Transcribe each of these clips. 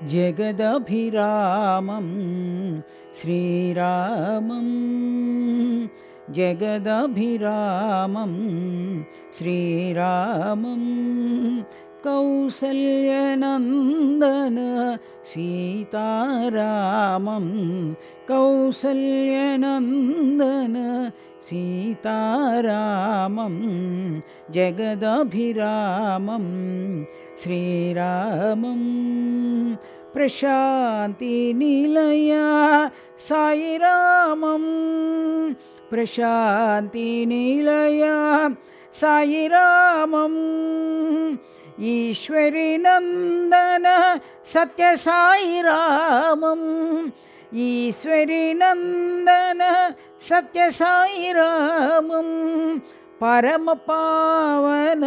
जगदभिरामं श्रीरामं जगदभिरामं श्रीरामं कौसल्यनन्दन सीतारामं कौसल्यनन्दन सीतारामं जगदभिरामं श्रीरामं प्रशान्तिनिलया साईरामं प्रशान्तिनिलया साईरामं ईश्वरीनन्दन सत्यसाईरामं ईश्वरीनन्दन सत्यसाईरामं परमपावन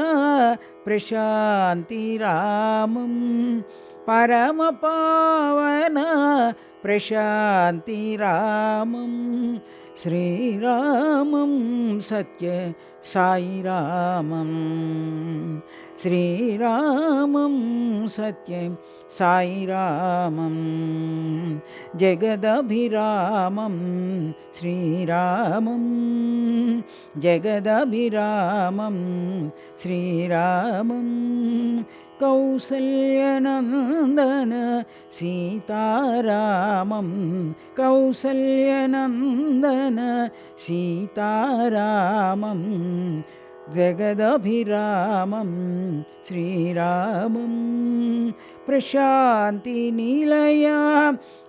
प्रशान्तिरामं परमपावन प्रशान्तिरामं श्रीरामं सत्य साईरामं श्रीरामं सत्य साईरामं जगदभिरामं श्रीरामं जगदभिरामं श्रीरामं कौसल्यनन्दन सीतारामं कौसल्यनन्दन सीतारामं जगदभिरामं श्रीरामं प्रशान्तिनिलया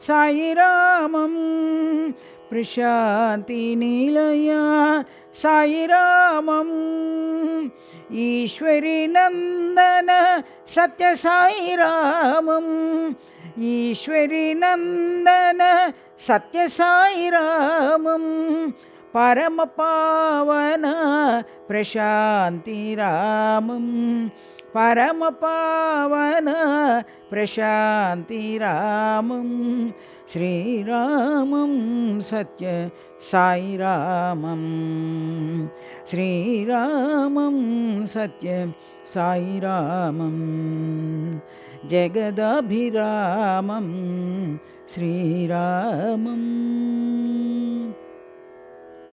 साईरामं प्रशान्तिनिलया साईरामं ईश्वरीनन्दन सत्यसाईरामं ईश्वरीनन्दन सत्यसाईरामं परमपावन प्रशान्तिरामं परमपावन प्रशान्तिरामं श्रीरामं सत्य साईरामं श्रीरामं सत्य साईरामं जगदभिरामं श्रीरामम्।